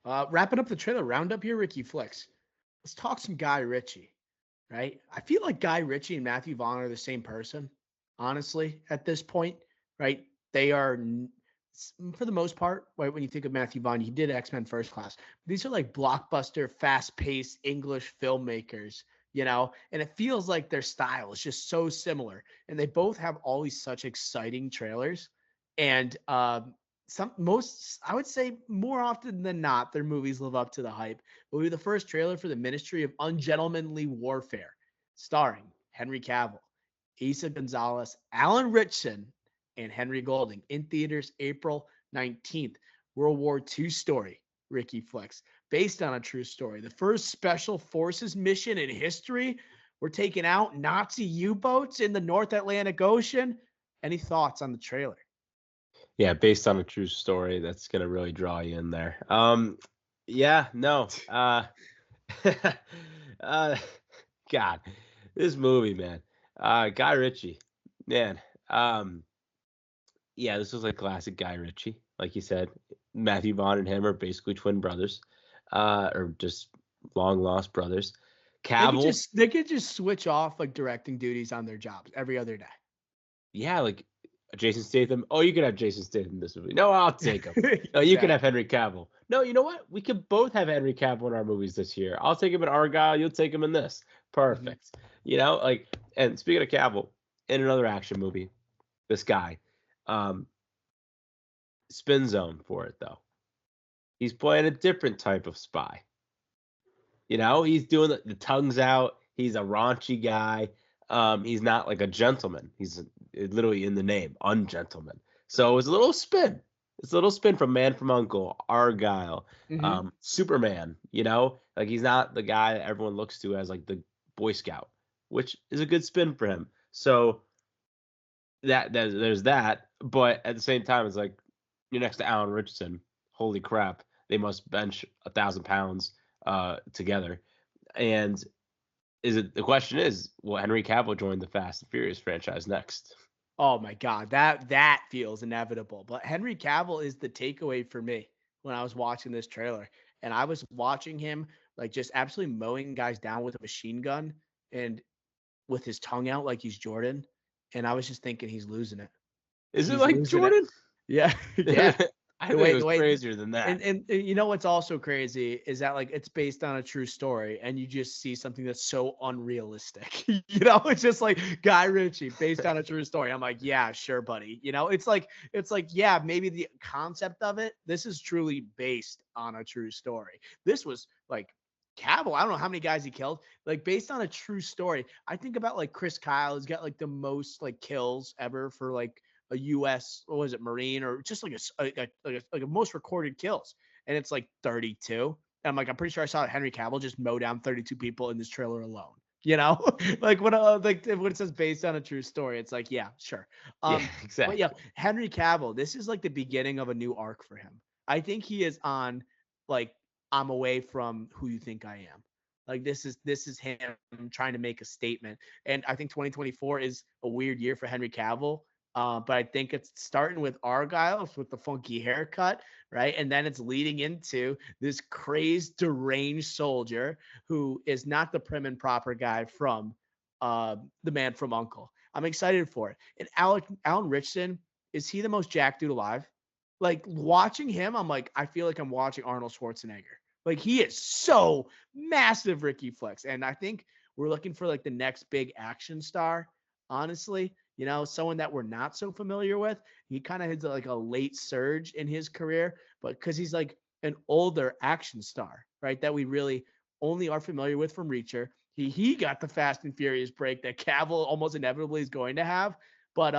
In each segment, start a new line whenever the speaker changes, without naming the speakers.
Wrapping up the trailer roundup here, Ricky Flicks. Let's talk some Guy Ritchie, right? I feel like Guy Ritchie and Matthew Vaughn are the same person, honestly, at this point, right? They are, for the most part, right, when you think of Matthew Vaughn, he did X Men First Class. These are like blockbuster, fast paced English filmmakers, and it feels like their style is just so similar. And they both have always such exciting trailers. And I would say more often than not, their movies live up to the hype. Will be the first trailer for the Ministry of Ungentlemanly Warfare, starring Henry Cavill, Isa Gonzalez, Alan Ritchson, and Henry Golding, in theaters April 19th. World War II story, Ricky Flex, based on a true story. The first special forces mission in history. We're taking out Nazi U-boats in the North Atlantic Ocean. Any thoughts on the trailer?
Yeah, based on a true story, that's gonna really draw you in there. Yeah, no. uh, God, this movie, man. Guy Ritchie, man. Yeah, this was like classic Guy Ritchie, like you said. Matthew Vaughn and him are basically twin brothers, or just long lost brothers.
They could
Cavill,
just they could just switch off like directing duties on their jobs every other
yeah, like Jason Statham. Oh, you could have Jason Statham in this movie. No, I'll take him.
day.
No, you could have
Exactly.
Henry Cavill. No, you know what? We could both have Henry Cavill in our movies this year. I'll take him in Argyle. You'll take him in this.
Mhm.
Perfect. Like, and speaking of Cavill, in another action movie, this guy, um, spin zone for it though. He's playing a different type of spy. He's doing the tongues out. He's a raunchy guy. He's not like a gentleman. He's literally in the name, ungentleman. So it's a little spin. It's a little spin from Man from Uncle, Argyle,
Mhm.
Superman. Like he's not the guy that everyone looks to as like the Boy Scout, which is a good spin for him. So there's that, but at the same time, it's like you're next to Alan Richardson. Holy crap, they must bench 1,000 pounds together. And the question is, will Henry Cavill join the Fast and Furious franchise next?
Oh my God, that feels inevitable. But Henry Cavill is the takeaway for me when I was watching this trailer. And I was watching him like just absolutely mowing guys down with a machine gun and with his tongue out like he's Jordan. And I was just thinking he's losing it.
Is it
He's
like
losing it.
Jordan?
Yeah. Yeah.
I
The
think it
way
was
the way
crazier than
and
that.
you know what's also crazy is that like it's based on a true story and you just see something that's so unrealistic. It's just like Guy Ritchie based on a true story. I'm like, yeah, sure, buddy. It's like yeah, maybe the concept of it. This is truly based on a true story. This was like Cavill, I don't know how many guys he killed, like based on a true story. I think about like Chris Kyle has got like the most like kills ever for like a U.S. what was it, Marine, or just like a most recorded kills, and it's like 32. And I'm like, I'm pretty sure I saw Henry Cavill just mow down 32 people in this trailer alone. Like when it says based on a true story, it's like, yeah, sure.
Yeah,
But yeah,
exactly.
Henry Cavill, this is like the beginning of a new arc for him. I think he is on like I'm away from who you think I am. Like this is him trying to make a statement. And I think 2024 is a weird year for Henry Cavill. But I think it's starting with Argyle with the funky haircut, right? And then it's leading into this crazed, deranged soldier who is not the prim and proper guy from the Man from Uncle. I'm excited for it. And Alan Richardson, is he the most jacked dude alive? Like watching him, I'm like, I feel like I'm watching Arnold Schwarzenegger. Like he is so massive, Ricky Flex. And I think we're looking for like the next big action star, honestly. Someone that we're not so familiar with. He kind of has like a late surge in his career, but because he's like an older action star, right? That we really only are familiar with from Reacher. He got the Fast and Furious break that Cavill almost inevitably is going to have. But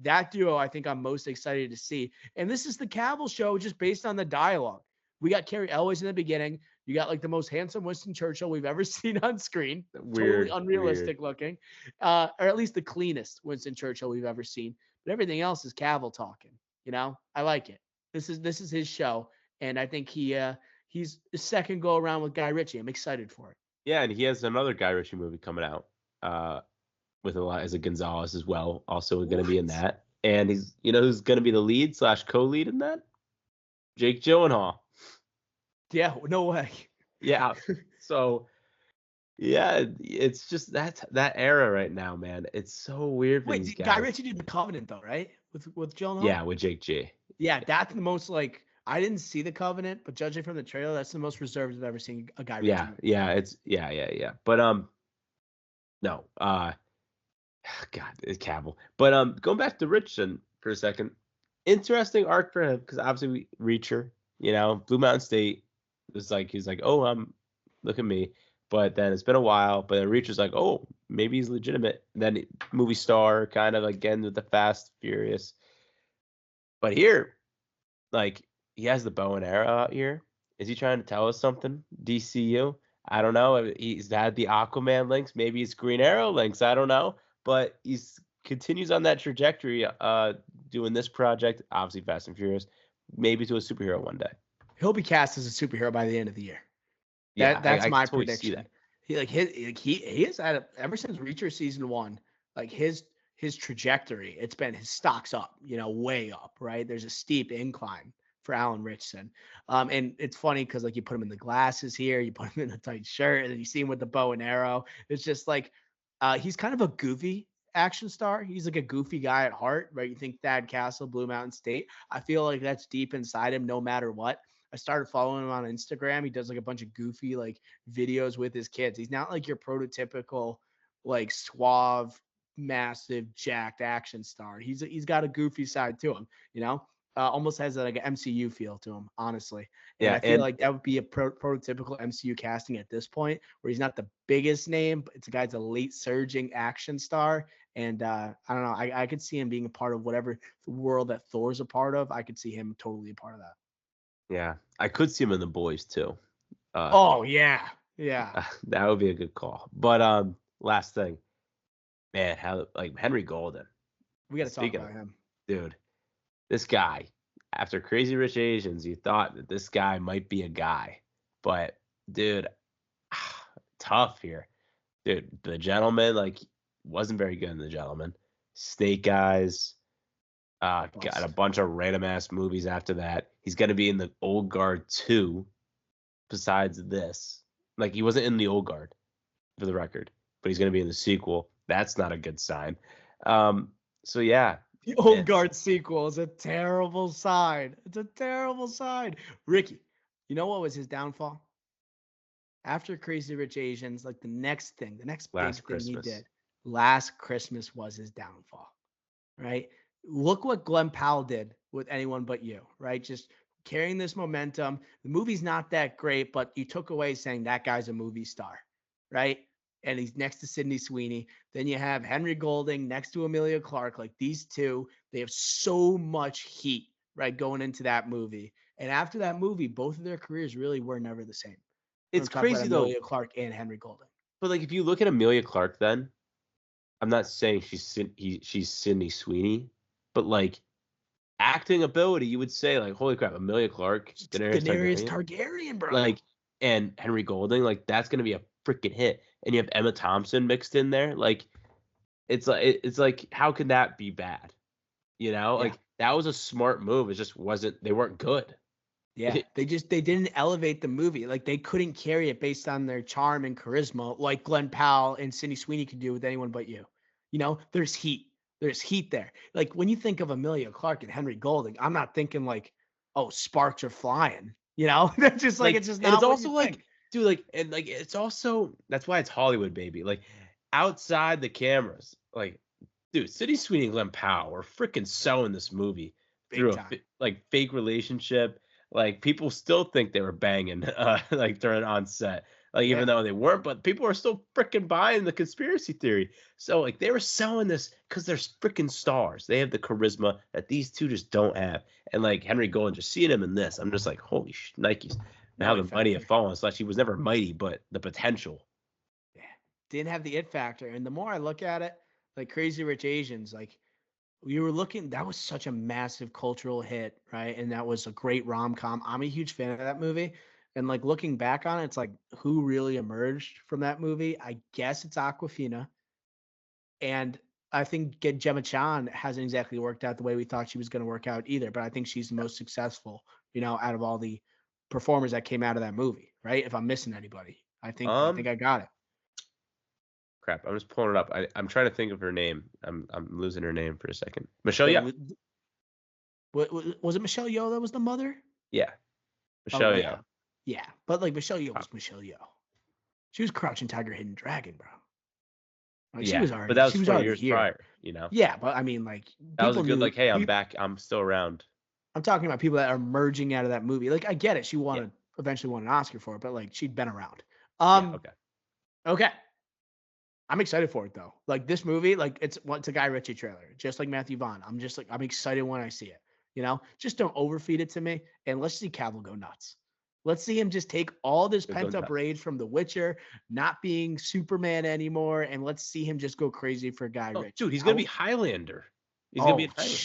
that duo, I think I'm most excited to see. And this is the Cavill show just based on the dialogue. We got Carrie Elways in the beginning. You got like the most handsome Winston Churchill we've ever seen on screen. Totally
Weird, weird.
unrealistic looking, or at least the cleanest Winston Churchill we've ever seen. But everything else is Cavill talking. I like it. This is his show, and I think he's the second go around with Guy Ritchie. I'm excited for it.
Yeah, and he has another Guy Ritchie movie coming out uh, with Eliza Gonzalez as well. Also going to be in
What?
that. And who's going to be the lead slash co-lead in that? Jake Gyllenhaal.
Yeah, no way.
Yeah. So yeah, it's just that era right now, man. It's so weird for
Wait,
these
Guy
guys.
Ritchie did The Covenant though, right? With Gyllenhaal?
Yeah, with Jake G.
Yeah, that's the most like I didn't see The Covenant, but judging from the trailer, that's the most reserved I've ever seen a Guy Ritchie
Yeah,
movie.
yeah, it's yeah. But no, God, it's Cavill. But going back to Richardson for a second, interesting arc for him because obviously Reacher, Blue Mountain State was like he's like, oh, look at me. But then it's been a while. But then Reacher's like, oh, maybe he's legitimate. And then movie star, kind of again with the Fast Furious. But here, like he has the bow and arrow out here. Is he trying to tell us something? DCU? I don't know. He's had the Aquaman links. Maybe it's Green Arrow links. I don't know. But he's continues on that trajectory, doing this project, obviously Fast and Furious, maybe to a superhero one day.
He'll be cast as a superhero by the end of the year.
Yeah,
That's
I can
my
totally see that.
prediction. He has had ever since Reacher season 1, like his trajectory, it's been his stocks up, way up, right? There's a steep incline for Alan Richardson. And it's funny because like you put him in the glasses here, you put him in a tight shirt, and then you see him with the bow and arrow. It's just like he's kind of a goofy action star. He's like a goofy guy at heart, right? You think Thad Castle, Blue Mountain State. I feel like that's deep inside him no matter what. I started following him on Instagram. He does like a bunch of goofy like videos with his kids. He's not like your prototypical like suave, massive, jacked action star. He's got a goofy side to him, almost has like an MCU feel to him, honestly. And
Yeah,
I feel
and
like that would be a prototypical MCU casting at this point, where he's not the biggest name, but it's a guy's a late surging action star. And I don't know, I could see him being a part of whatever world that Thor's a part of. I could see him totally a part of that.
yeah, I could see him in the boys too. Uh,
Oh yeah, yeah.
that would be a good call. But last thing, man, how like Henry Golden.
We got to talk
Speaking of,
about him.
dude, this guy, after Crazy Rich Asians, you thought that this guy might be a guy. But, dude, tough here. Dude, The Gentleman, like, wasn't very good in The Gentleman. Snake Eyes, got a
Bust.
bunch of random ass movies after that. He's going to be in the Old Guard 2, besides this. Like, he wasn't in the Old Guard, for the record, but he's going to be in the sequel. That's not a good sign. So, yeah,
The Old
it's
Guard sequel is a terrible sign. It's a terrible sign. Ricky, you know what was his downfall? After Crazy Rich Asians, like the next
Last
big thing he
Christmas.
did, Last Christmas was his downfall, right? Look what Glenn Powell did with Anyone But You, right? Just carrying this momentum. The movie's not that great, but you took away saying that guy's a movie star, right? And he's next to Sydney Sweeney. Then you have Henry Golding next to Amelia Clark. Like these two, they have so much heat, right, going into that movie. And after that movie, both of their careers really were never the same.
It's
I'm talking about
crazy, though.
Amelia Clark and Henry Golding.
But, like, if you look at Amelia Clark then, I'm not saying she's Sydney Sweeney, but, like, acting ability, you would say, like, holy crap, Amelia Clark, Daenerys
Daenerys
Targaryen,
Targaryen, bro.
like, and Henry Golding, like, that's gonna be a freaking hit. And you have Emma Thompson mixed in there, like, it's like, how can that be bad?
Yeah.
Like, that was a smart move. It just wasn't. They weren't good.
Yeah, they didn't elevate the movie. Like they couldn't carry it based on their charm and charisma, like Glenn Powell and Sydney Sweeney could do with Anyone But You. There's heat. There's heat there. Like when you think of Amelia Clark and Henry Golding, I'm not thinking like, oh, sparks are flying. That's just like
Like,
it's just
and it's
not what you
also like,
think.
dude, like, and like, it's also that's why it's Hollywood, baby. Like, outside the cameras, like, dude, City Sweeney and Glenn Powell were freaking selling this movie
Big
through a
time.
like fake relationship. Like, people still think they were banging, like during on set, like even
Yeah.
though they weren't. But people are still freaking buying the conspiracy theory. So like, they were selling this because they're freaking stars. They have the charisma that these two just don't have. And like Henry Golding, just seeing him in this, I'm just like, holy Nikes. And
No
how
it
the mighty have
factor.
fallen. Slash, he was never mighty, but the potential.
Yeah. Didn't have the it factor. And the more I look at it, like Crazy Rich Asians, like we were looking, that was such a massive cultural hit, right? And that was a great rom-com. I'm a huge fan of that movie. And like looking back on it, it's like who really emerged from that movie? I guess it's Aquafina. And I think Gemma Chan hasn't exactly worked out the way we thought she was going to work out either. But I think she's the most successful, out of all the performers that came out of that movie, right? If I'm missing anybody, I think I got it.
Crap, I'm just pulling it up. I'm trying to think of her name. I'm losing her name for a second. Michelle Yeoh.
Was it Michelle Yeoh that was the mother?
Yeah, Michelle Yeoh.
Yeah, but like Michelle Yeoh was Michelle Yeoh. She was Crouching Tiger, Hidden Dragon, bro. Like
yeah,
she was already,
but that was
she was
20
already
years
here.
prior, you know.
Yeah, but I mean, like
That was a good,
knew,
like, hey, I'm back. I'm still around.
I'm talking about people that are merging out of that movie. Like I get it, she eventually won an Oscar for it, but like she'd been around.
Yeah,
Okay. I'm excited for it though. Like this movie, like it's a Guy Ritchie trailer, just like Matthew Vaughn. I'm excited when I see it. You know, just don't overfeed it to me, and let's see Cavill go nuts. Let's see him just take all this pent up rage from The Witcher, not being Superman anymore, and let's see him just go crazy for Guy Ritchie.
Dude, he's gonna be Highlander. He's gonna be in Highlander.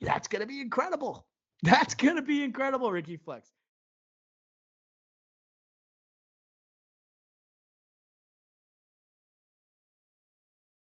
That's gonna be incredible. That's gonna be incredible, Ricky Flex.